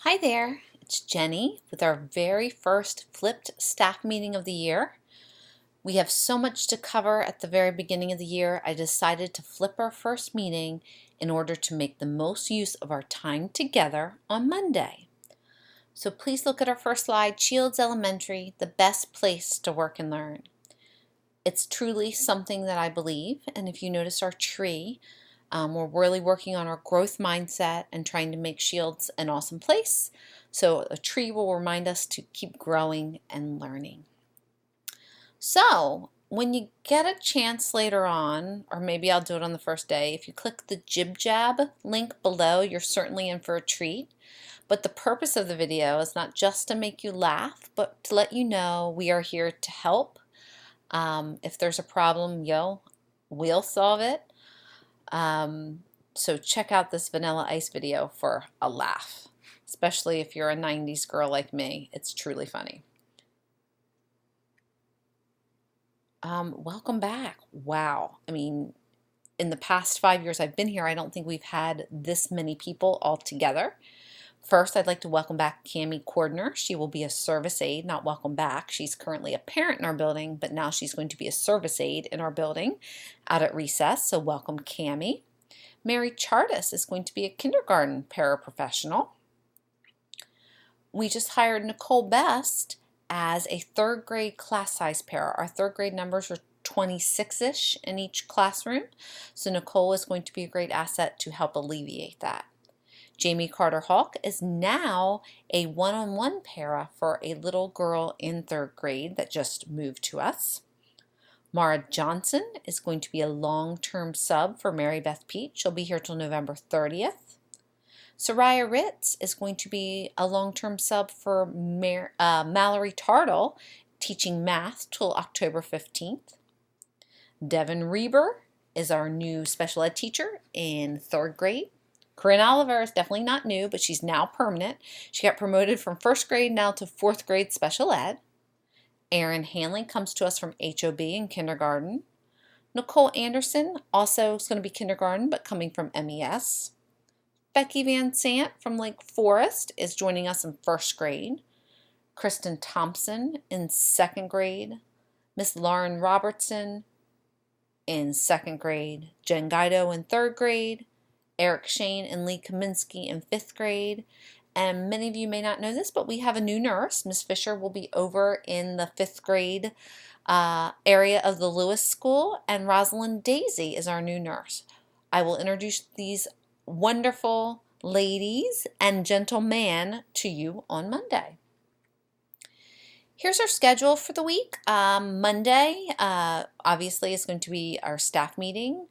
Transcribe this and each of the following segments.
Hi there, it's Jenny with our very first flipped staff meeting of the year. We have so much to cover at the very beginning of the year, I decided to flip our first meeting in order to make the most use of our time together on Monday. So please look at our first slide, Shields Elementary, the best place to work and learn. It's truly something that I believe, and if you notice our tree, we're really working on our growth mindset and trying to make Shields an awesome place. So a tree will remind us to keep growing and learning. So when you get a chance later on, or maybe I'll do it on the first day, if you click the Jib Jab link below, you're certainly in for a treat. But the purpose of the video is not just to make you laugh, but to let you know we are here to help. If there's a problem, we'll solve it. So check out this Vanilla Ice video for a laugh, especially if you're a 90s girl like me. It's truly funny. Welcome back. Wow. I mean, in the past 5 years I've been here, I don't think we've had this many people all together. First, I'd like to welcome back Cami Cordner. She will be a service aide, not welcome back. She's currently a parent in our building, but now she's going to be a service aide in our building out at recess. So welcome, Cami. Mary Chartis is going to be a kindergarten paraprofessional. We just hired Nicole Best as a third grade class size para. Our third grade numbers are 26-ish in each classroom. So Nicole is going to be a great asset to help alleviate that. Jamie Carter Hawk is now a one-on-one para for a little girl in third grade that just moved to us. Mara Johnson is going to be a long-term sub for Mary Beth Peach. She'll be here till November 30th. Soraya Ritz is going to be a long-term sub for Mallory Tartle, teaching math till October 15th. Devin Reber is our new special ed teacher in third grade. Corinne Oliver is definitely not new, but she's now permanent. She got promoted from first grade now to fourth grade special ed. Erin Hanley comes to us from HOB in kindergarten. Nicole Anderson also is going to be kindergarten, but coming from MES. Becky Van Sant from Lake Forest is joining us in first grade. Kristen Thompson in second grade. Miss Lauren Robertson in second grade. Jen Guido in third grade. Eric Shane and Lee Kaminsky in fifth grade. And many of you may not know this, but we have a new nurse. Miss Fisher will be over in the fifth grade area of the Lewis School, and Rosalind Daisy is our new nurse. I will introduce these wonderful ladies and gentlemen to you on Monday. Here's our schedule for the week. Monday, obviously, is going to be our staff meeting.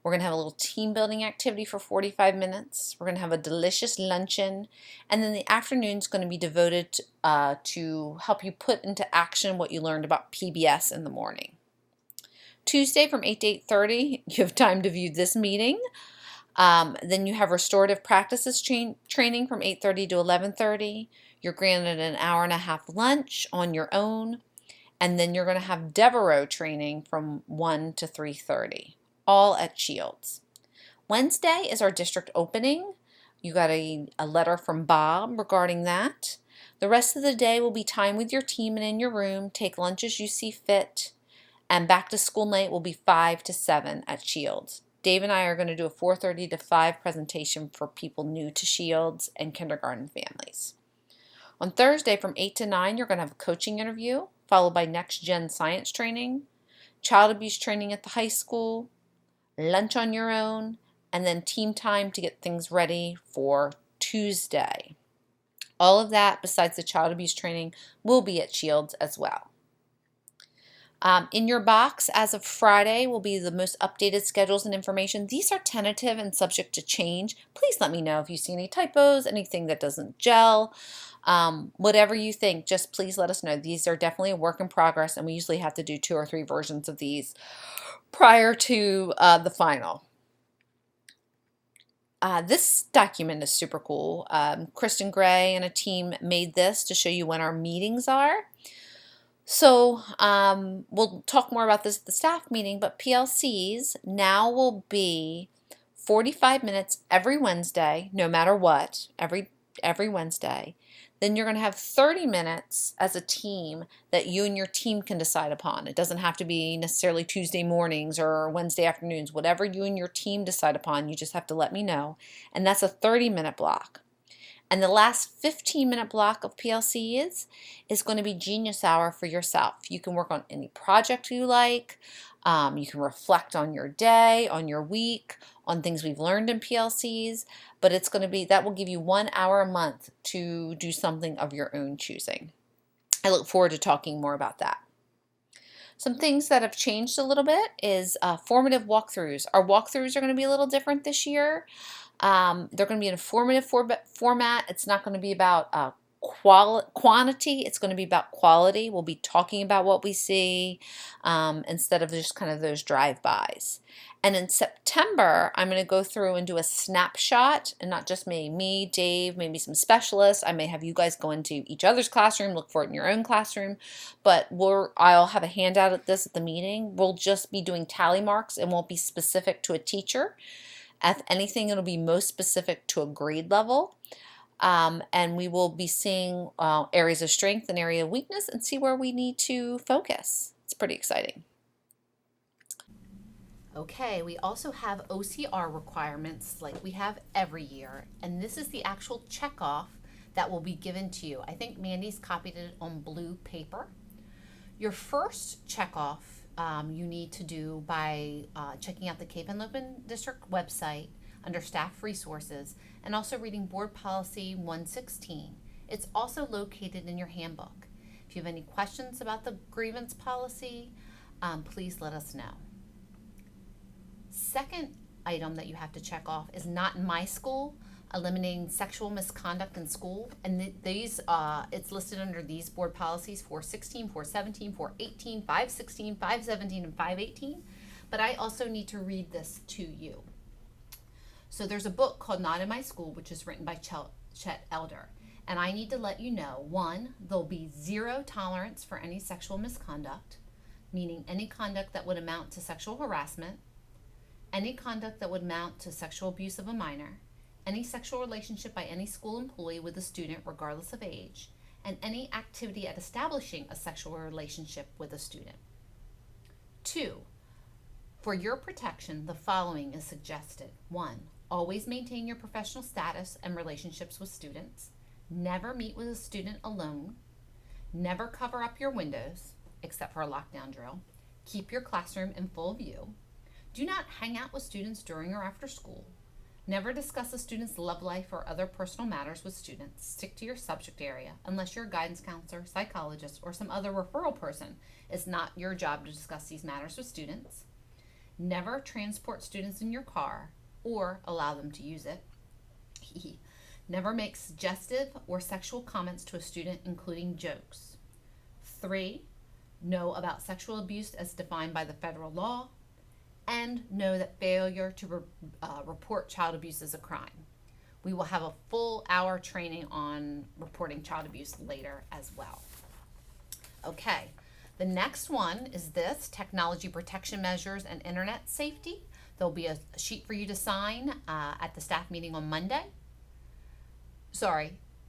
We're going to have a little team building activity for 45 minutes. We're going to have a delicious luncheon. And then the afternoon is going to be devoted to help you put into action what you learned about PBS in the morning. Tuesday from 8 to 8:30, you have time to view this meeting. Then you have restorative practices training from 8:30 to 11:30. You're granted an hour and a half lunch on your own. And then you're going to have Devereaux training from 1 to 3:30. All at Shields. Wednesday is our district opening. You got a letter from Bob regarding that. The rest of the day will be time with your team and in your room. Take lunch as you see fit. And back to school night will be 5 to 7 at Shields. Dave and I are going to do a 4:30 to 5 presentation for people new to Shields and kindergarten families. On Thursday from 8 to 9, you're going to have a coaching interview, followed by Next Gen Science training, child abuse training at the high school, lunch on your own, and then team time to get things ready for Tuesday. All of that, besides the child abuse training, will be at Shields as well. In your box, as of Friday, will be the most updated schedules and information. These are tentative and subject to change. Please let me know if you see any typos, anything that doesn't gel. Whatever you think, just please let us know. These are definitely a work in progress, and we usually have to do 2 or 3 versions of these prior to the final. This document is super cool. Kristen Gray and a team made this to show you when our meetings are. So we'll talk more about this at the staff meeting, but PLCs now will be 45 minutes every Wednesday, no matter what. Every every Wednesday. Then you're going to have 30 minutes as a team that you and your team can decide upon. It doesn't have to be necessarily Tuesday mornings or Wednesday afternoons. Whatever you and your team decide upon, you just have to let me know. And that's a 30-minute block. And the last 15-minute block of PLC is going to be Genius Hour for yourself. You can work on any project you like. You can reflect on your day, on your week, on things we've learned in PLCs. But it's going to be, that will give you 1 hour a month to do something of your own choosing. I look forward to talking more about that. Some things that have changed a little bit is formative walkthroughs. Our walkthroughs are going to be a little different this year. They're going to be an informative format. It's not going to be about quantity. It's going to be about quality. We'll be talking about what we see instead of just kind of those drive-bys. And in September, I'm going to go through and do a snapshot, and not just me, Dave, maybe some specialists. I may have you guys go into each other's classroom, look for it in your own classroom, but I'll have a handout at the meeting. We'll just be doing tally marks and won't be specific to a teacher. If anything, it'll be most specific to a grade level. And we will be seeing areas of strength and area of weakness and see where we need to focus. It's pretty exciting. Okay, we also have OCR requirements like we have every year, and this is the actual checkoff that will be given to you. I think Mandy's copied it on blue paper. Your first checkoff you need to do by checking out the Cape Henlopen District website under Staff Resources and also reading Board Policy 116. It's also located in your handbook. If you have any questions about the grievance policy, please let us know. Second item that you have to check off is not in my school, eliminating sexual misconduct in school. And these, it's listed under these board policies: 416, 417, 418, 516, 517, and 518. But I also need to read this to you. So there's a book called Not in My School, which is written by Chet Elder. And I need to let you know, one, there'll be zero tolerance for any sexual misconduct, meaning any conduct that would amount to sexual harassment, any conduct that would amount to sexual abuse of a minor, any sexual relationship by any school employee with a student regardless of age, and any activity at establishing a sexual relationship with a student. 2, for your protection, the following is suggested. 1, always maintain your professional status and relationships with students. Never meet with a student alone. Never cover up your windows, except for a lockdown drill. Keep your classroom in full view. Do not hang out with students during or after school. Never discuss a student's love life or other personal matters with students. Stick to your subject area unless you're a guidance counselor, psychologist, or some other referral person. It's not your job to discuss these matters with students. Never transport students in your car or allow them to use it. Never make suggestive or sexual comments to a student, including jokes. 3, know about sexual abuse as defined by the federal law, and know that failure to report child abuse is a crime. We will have a full hour training on reporting child abuse later as well. Okay, the next one is this, technology protection measures and internet safety. There'll be a sheet for you to sign at the staff meeting on Monday.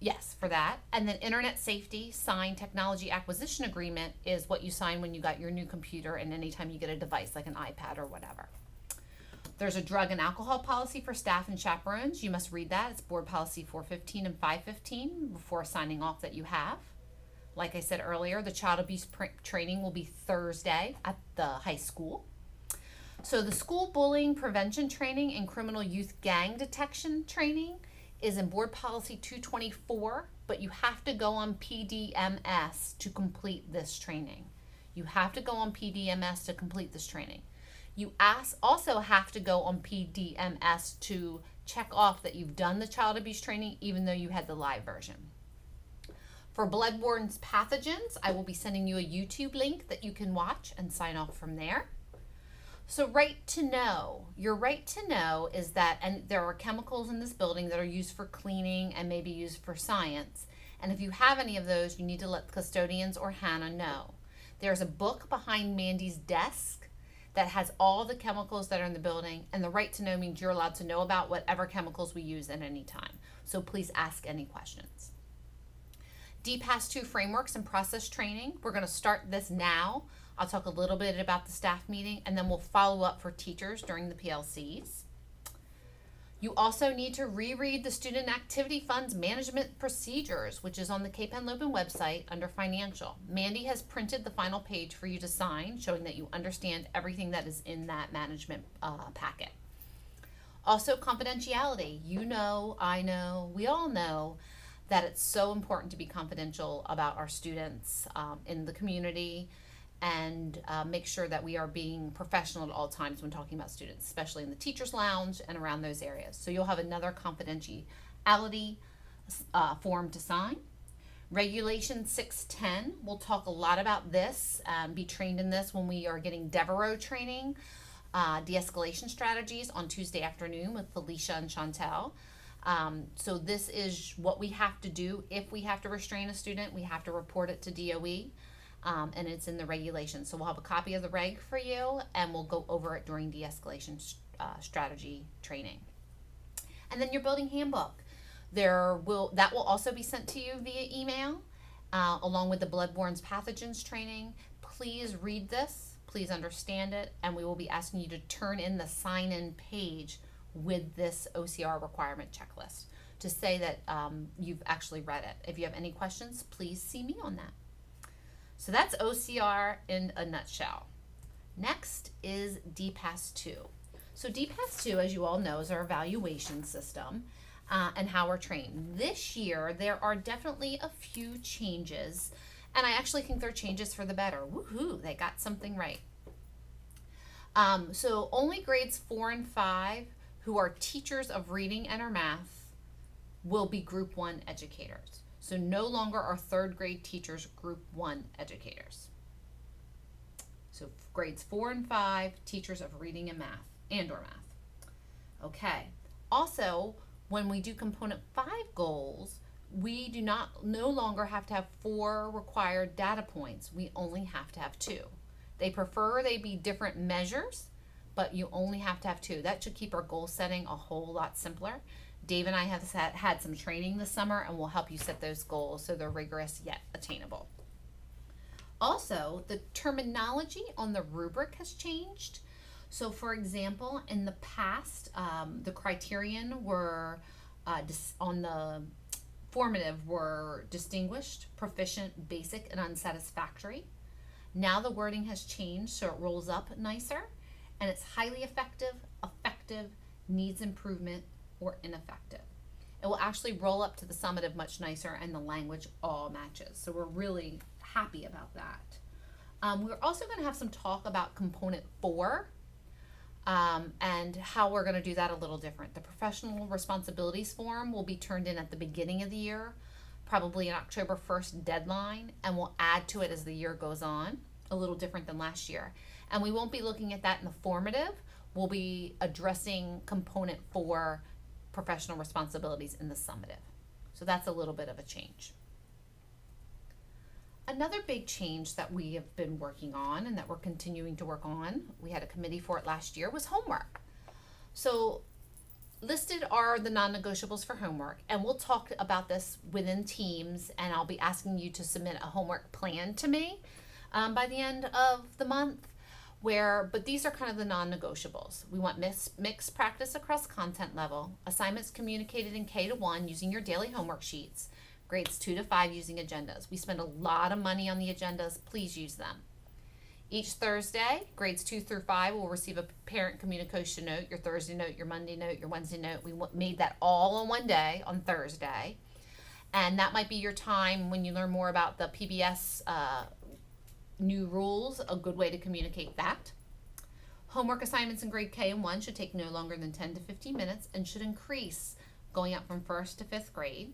Yes, for that. And then internet safety, signed technology acquisition agreement is what you sign when you got your new computer and anytime you get a device like an iPad or whatever. There's a drug and alcohol policy for staff and chaperones. You must read that. It's board policy 415 and 515 before signing off that you have. Like I said earlier, the child abuse training will be Thursday at the high school. So the school bullying prevention training and criminal youth gang detection training is in board policy 224, but you have to go on PDMS to complete this training. You have to go on PDMS to complete this training. You also have to go on PDMS to check off that you've done the child abuse training, even though you had the live version. For bloodborne pathogens, I will be sending you a YouTube link that you can watch and sign off from there. So right to know, your right to know is that, and there are chemicals in this building that are used for cleaning and maybe used for science. And if you have any of those, you need to let custodians or Hannah know. There's a book behind Mandy's desk that has all the chemicals that are in the building, and the right to know means you're allowed to know about whatever chemicals we use at any time. So please ask any questions. DPAS 2 frameworks and process training. We're going to start this now. I'll talk a little bit about the staff meeting, and then we'll follow up for teachers during the PLCs. You also need to reread the Student Activity Funds Management Procedures, which is on the Cape Henlopen website under Financial. Mandy has printed the final page for you to sign, showing that you understand everything that is in that management packet. Also, confidentiality. You know, I know, we all know that it's so important to be confidential about our students in the community, and make sure that we are being professional at all times when talking about students, especially in the teacher's lounge and around those areas. So you'll have another confidentiality form to sign. Regulation 610, we'll talk a lot about this, be trained in this when we are getting Devereaux training, de-escalation strategies on Tuesday afternoon with Felicia and Chantel. So this is what we have to do. If we have to restrain a student, we have to report it to DOE. And it's in the regulations. So we'll have a copy of the reg for you, and we'll go over it during de-escalation strategy training. And then your building handbook. That will also be sent to you via email, along with the bloodborne pathogens training. Please read this, please understand it, and we will be asking you to turn in the sign-in page with this OCR requirement checklist to say that you've actually read it. If you have any questions, please see me on that. So that's OCR in a nutshell. Next is DPAS 2. So DPAS 2, as you all know, is our evaluation system and how we're trained. This year, there are definitely a few changes, and I actually think they're changes for the better. Woohoo, they got something right. So only grades 4 and 5 who are teachers of reading and or math will be Group 1 educators. So no longer are third grade teachers Group 1 educators. So grades 4 and 5, teachers of reading and math, and/or math. Okay. Also, when we do component 5 goals, we no longer have to have 4 required data points. We only have to have 2. They prefer they be different measures, but you only have to have 2. That should keep our goal setting a whole lot simpler. Dave and I have had some training this summer, and we'll help you set those goals so they're rigorous yet attainable. Also, the terminology on the rubric has changed. So for example, in the past, the criterion were on the formative were distinguished, proficient, basic, and unsatisfactory. Now the wording has changed, so it rolls up nicer, and it's highly effective, needs improvement, or ineffective. It will actually roll up to the summative much nicer, and the language all matches. So we're really happy about that. We're also going to have some talk about component 4 and how we're going to do that a little different. The professional responsibilities form will be turned in at the beginning of the year, probably an October 1st deadline, and we'll add to it as the year goes on, a little different than last year. And we won't be looking at that in the formative. We'll be addressing component 4 professional responsibilities in the summative. So that's a little bit of a change. Another big change that we have been working on and that we're continuing to work on, we had a committee for it last year, was homework. So listed are the non-negotiables for homework, and we'll talk about this within teams, and I'll be asking you to submit a homework plan to me by the end of the month. But these are kind of the non-negotiables. We want mixed practice across content level, assignments communicated in K-1 using your daily homework sheets, grades 2 to 5 using agendas. We spend a lot of money on the agendas. Please use them. Each Thursday, grades 2 through 5 will receive a parent communication note, your Thursday note, your Monday note, your Wednesday note. We made that all on one day, on Thursday. And that might be your time when you learn more about the PBS new rules, a good way to communicate that. Homework assignments in grade K and 1 should take no longer than 10 to 15 minutes and should increase going up from 1st to 5th grade.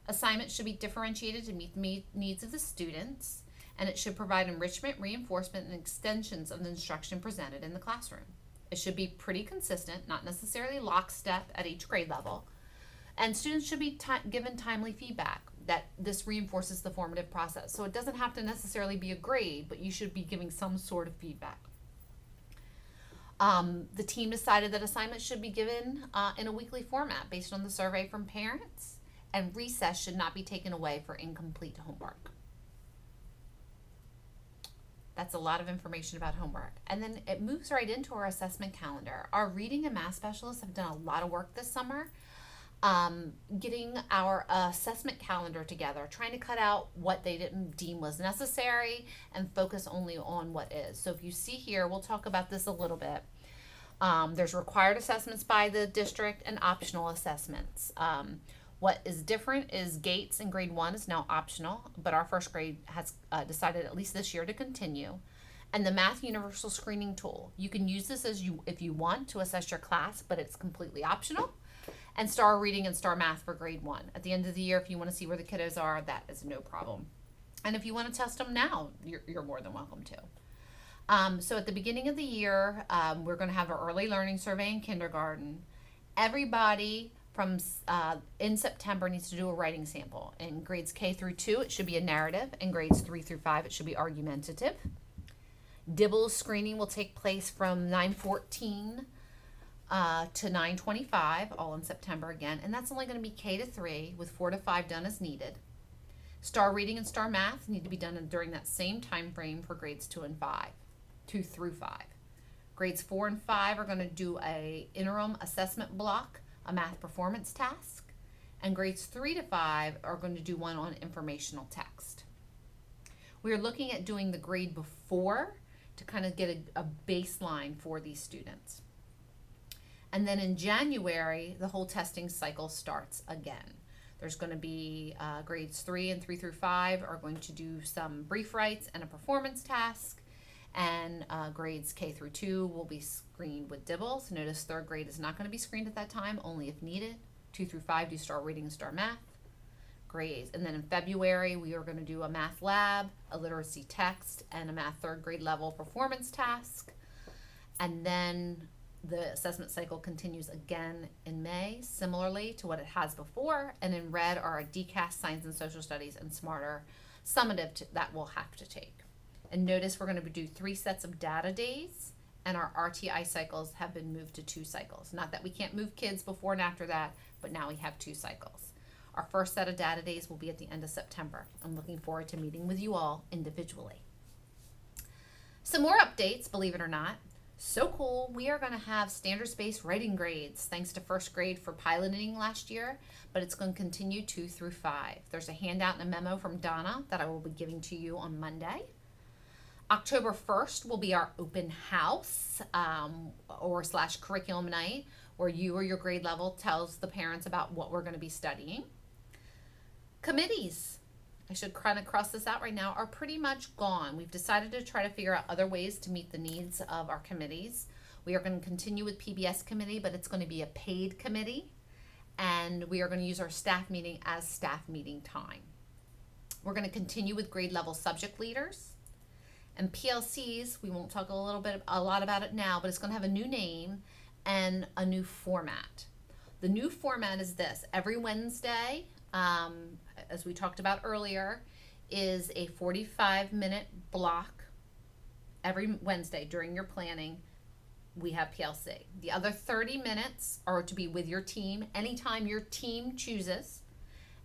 Assignments should be differentiated to meet the needs of the students, and it should provide enrichment, reinforcement, and extensions of the instruction presented in the classroom. It should be pretty consistent, not necessarily lockstep at each grade level, and students should be given timely feedback. That this reinforces the formative process. So it doesn't have to necessarily be a grade, but you should be giving some sort of feedback. The team decided that assignments should be given in a weekly format based on the survey from parents, and recess should not be taken away for incomplete homework. That's a lot of information about homework. And then it moves right into our assessment calendar. Our reading and math specialists have done a lot of work this summer, getting our assessment calendar together, trying to cut out what they didn't deem was necessary and focus only on what is. So if you see here, we'll talk about this a little bit. There's required assessments by the district and optional assessments. What is different is GATES in grade 1 is now optional, but our first grade has decided at least this year to continue. And the Math Universal Screening Tool. You can use this if you want to assess your class, but it's completely optional. And STAR Reading and STAR Math for grade 1. At the end of the year, if you want to see where the kiddos are, that is no problem. And if you want to test them now, you're more than welcome to. So at the beginning of the year, we're going to have our early learning survey in kindergarten. Everybody from in September needs to do a writing sample. In grades K through 2, it should be a narrative. In grades 3 through 5, it should be argumentative. DIBELS screening will take place from 9/14 to 9/25, all in September again, and that's only going to be K to 3 with 4 to 5 done as needed. STAR Reading and STAR Math need to be done during that same time frame for grades 2 through 5. Grades 4 and 5 are going to do a interim assessment block, a math performance task, and grades 3 to 5 are going to do one on informational text. We are looking at doing the grade before to kind of get a baseline for these students. And then in January, the whole testing cycle starts again. There's going to be grades 3 and 3 through 5 are going to do some brief writes and a performance task. And grades K through 2 will be screened with DIBELS. Notice third grade is not going to be screened at that time, only if needed. 2 through 5 do STAR Reading and STAR Math. Grades. And then in February, we are going to do a math lab, a literacy text, and a math third grade level performance task. And then the assessment cycle continues again in May, similarly to what it has before. And in red are our DCAS, Science and Social Studies, and Smarter summative that we'll have to take. And notice we're going to do 3 sets of data days, and our RTI cycles have been moved to 2 cycles. Not that we can't move kids before and after that, but now we have 2 cycles. Our first set of data days will be at the end of September. I'm looking forward to meeting with you all individually. Some more updates, believe it or not. So cool, we are going to have standards-based writing grades thanks to first grade for piloting last year, but it's going to continue 2 through 5. There's a handout and a memo from Donna that I will be giving to you on Monday. October 1st will be our open house or / curriculum night, where you or your grade level tells the parents about what we're going to be studying. Committees, I should kind of cross this out right now, are pretty much gone. We've decided to try to figure out other ways to meet the needs of our committees. We are going to continue with PBS committee, but it's going to be a paid committee, and we are going to use our staff meeting as staff meeting time. We're going to continue with grade level subject leaders. And PLCs, we won't talk a lot about it now, but it's going to have a new name and a new format. The new format is this. Every Wednesday, as we talked about earlier, is a 45-minute block. Every Wednesday during your planning, we have PLC. The other 30 minutes are to be with your team anytime your team chooses.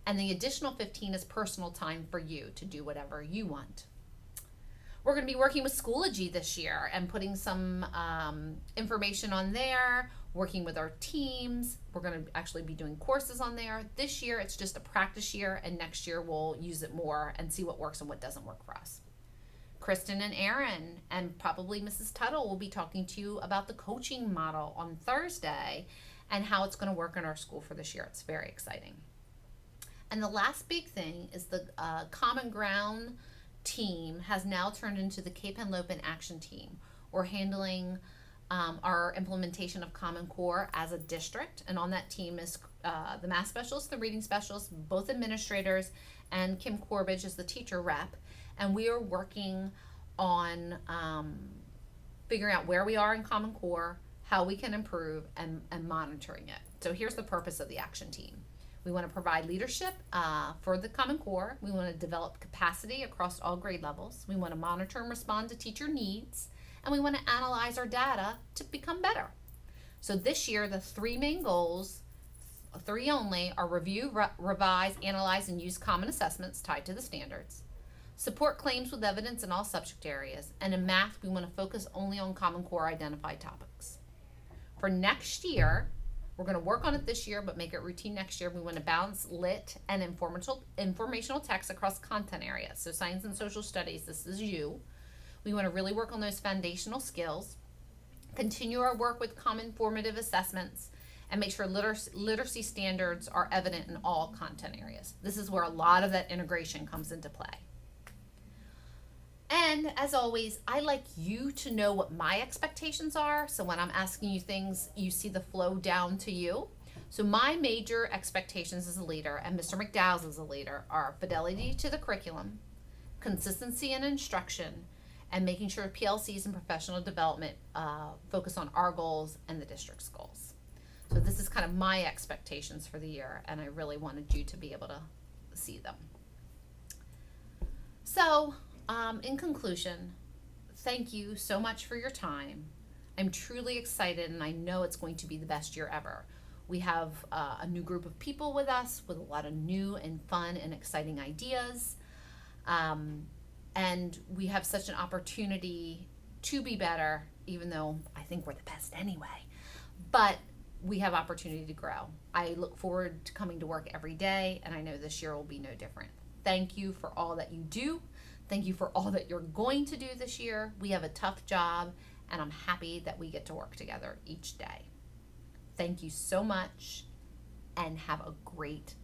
And the additional 15 is personal time for you to do whatever you want. We're going to be working with Schoology this year and putting some information on there, working with our teams. We're going to actually be doing courses on there. This year, it's just a practice year, and next year we'll use it more and see what works and what doesn't work for us. Kristen and Aaron and probably Mrs. Tuttle will be talking to you about the coaching model on Thursday and how it's going to work in our school for this year. It's very exciting. And the last big thing is the Common Ground team has now turned into the Cape Henlopen Action Team. We're handling our implementation of Common Core as a district, and on that team is the math specialist, the reading specialist, both administrators, and Kim Corbridge is the teacher rep, and we are working on figuring out where we are in Common Core, how we can improve, and monitoring it. So here's the purpose of the action team. We want to provide leadership for the Common Core. We want to develop capacity across all grade levels. We want to monitor and respond to teacher needs. and we want to analyze our data to become better. So this year, the three main goals, three only, are review, revise, analyze, and use common assessments tied to the standards. Support claims with evidence in all subject areas. And in math, we want to focus only on Common Core identified topics. For next year, we're going to work on it this year, but make it routine next year. We want to balance lit and informational text across content areas. So science and social studies, this is you. We want to really work on those foundational skills, continue our work with common formative assessments, and make sure literacy standards are evident in all content areas. This is where a lot of that integration comes into play. And as always, I like you to know what my expectations are. So when I'm asking you things, you see the flow down to you. So my major expectations as a leader, and Mr. McDowell's as a leader, are fidelity to the curriculum, consistency in instruction, and making sure PLCs and professional development focus on our goals and the district's goals. So this is kind of my expectations for the year, and I really wanted you to be able to see them. So, in conclusion, thank you so much for your time. I'm truly excited, and I know it's going to be the best year ever. We have a new group of people with us with a lot of new and fun and exciting ideas. And we have such an opportunity to be better, even though I think we're the best anyway. But we have opportunity to grow. I look forward to coming to work every day, and I know this year will be no different. Thank you for all that you do. Thank you for all that you're going to do this year. We have a tough job, and I'm happy that we get to work together each day. Thank you so much, and have a great